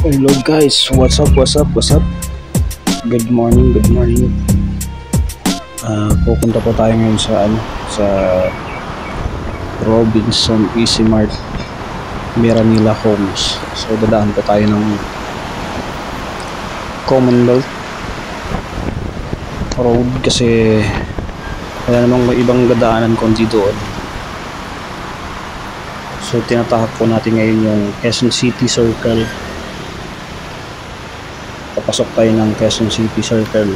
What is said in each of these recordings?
Hello guys, what's up, what's up, what's up? Good morning, good morning. Pupunta po tayo ngayon sa Robinson Easy Mart, Miranila Homes. So dadaan po tayo ng Commonwealth Road kasi wala namang ibang dadaanan kundi doon. So tinatahak po natin ngayon yung Quezon City Circle. Papasok tayo ng Quezon City Circle.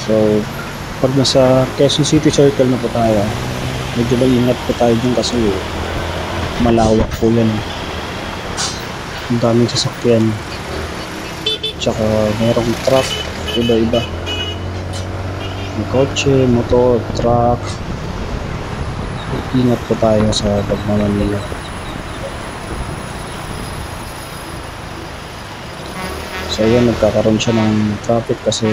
So pag nasa Quezon City Circle na po tayo, medyo maingat po tayo dun kasi malawak po yan. Ang daming sasakyan, tsaka merong truck, iba-iba. May kotse, motor, truck. Ingat po tayo sa pagmamanila. So yun, nagkakaroon siya ng traffic kasi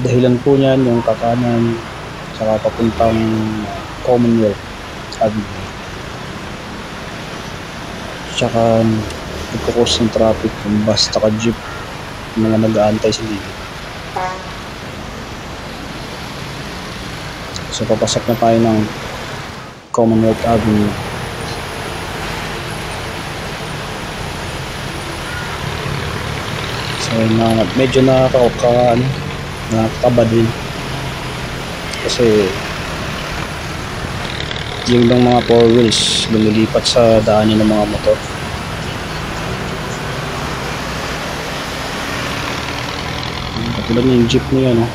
dahilan po niyan yung kakanan saka papuntang Commonwealth Avenue. Tsaka nagkukos ng traffic yung bus tsaka jeep, mga nag-aantay sa gilid. So papasok na tayo ng Commonwealth Avenue. So medyo nakakaba din kasi yung lang mga 4 wheels lumilipat sa daanin ng mga motor. Katulad yung jeep niya, no?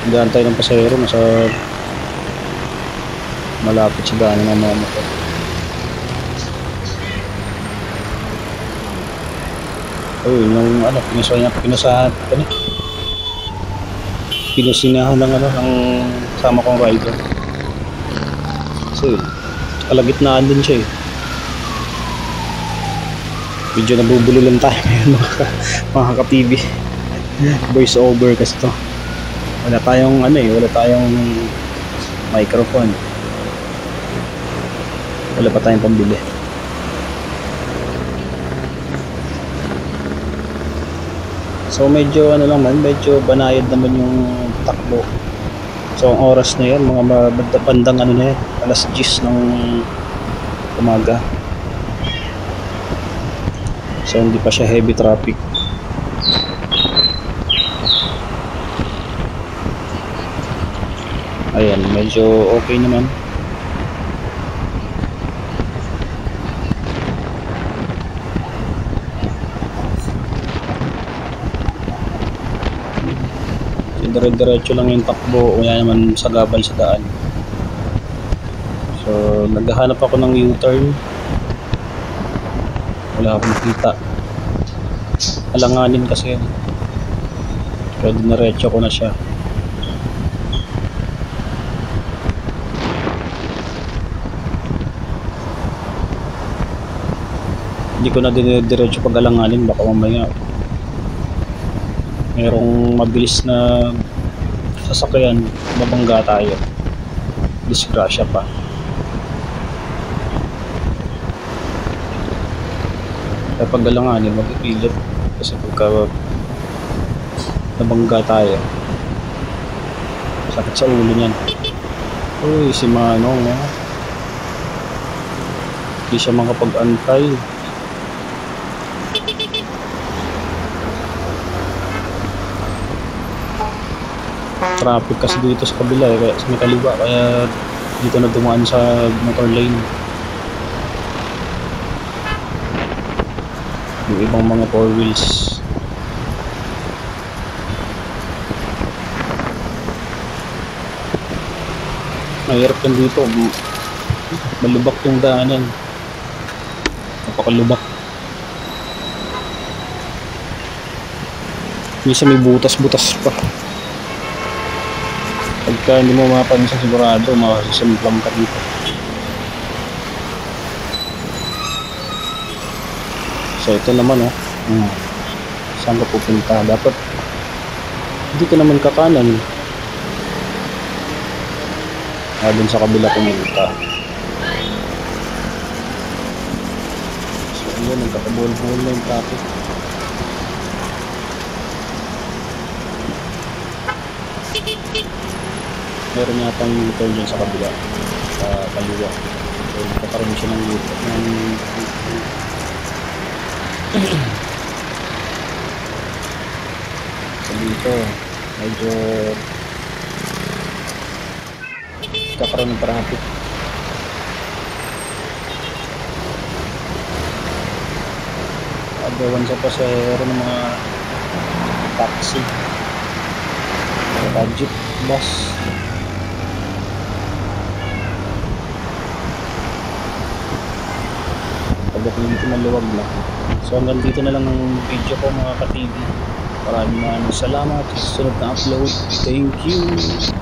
Nag-aantay ng pasahero nasa malapit sa daanin ng mga motor. Ayun, yung pinusinahan ng sama kong rider. So yun, kalagitnaan din siya eh. Medyo nabubulo lang tayo ngayon mga ka-TV. Voice over kasi to. Wala tayong microphone. Wala pa tayong pambili. So medyo medyo banayad naman yung takbo. So ang oras na yan, mga bandang na yan, alas 10 ng umaga. So hindi pa siya heavy traffic. Ayan, medyo okay naman. Dire-diretso lang yung takbo, wala naman sagabal sa daan. So naghahanap ako ng U-turn, wala akong makita. Alanganin kasi yun, kaya diniretso ko na siya. Hindi ko na diniretso pag alanganin, baka mamaya merong mabilis na sasakyan, mabangga tayo, disgrasya pa. Kaya pag alanganin, mag-ipilit kasi pagka nabangga tayo, sakit sa ulo niyan. Uy, si Manong, hindi siya makapag-antay. Traffic kasi dito sa kabila kaya sa may kaliwa, kaya dito na dumaan sa motor lane yung ibang mga 4 wheels. Mahirap yan dito, malubak yung daanan, napakalubak. Minsan may butas-butas pa. Pagka hindi mo mapansin, sigurado makasisimplang ka dito. So ito naman saan ka pupunta? Dapat hindi ka naman kakanan. Dun sa kabila pumunta. Yun, nagkakabuhol-buhol na yung traffic. Meron yatang U-turn dyan sa kabila, sa kaliwa. So nagkakaroon siya ng U-turn so dito medyo kakaroon ng traffic. Agawan sa pasahero ng mga taxi, jeep, bus. Pagdating dito maluwag na. So hanggang dito na lang ang video ko mga ka-TV. Maraming salamat sa susunod na upload. Thank you.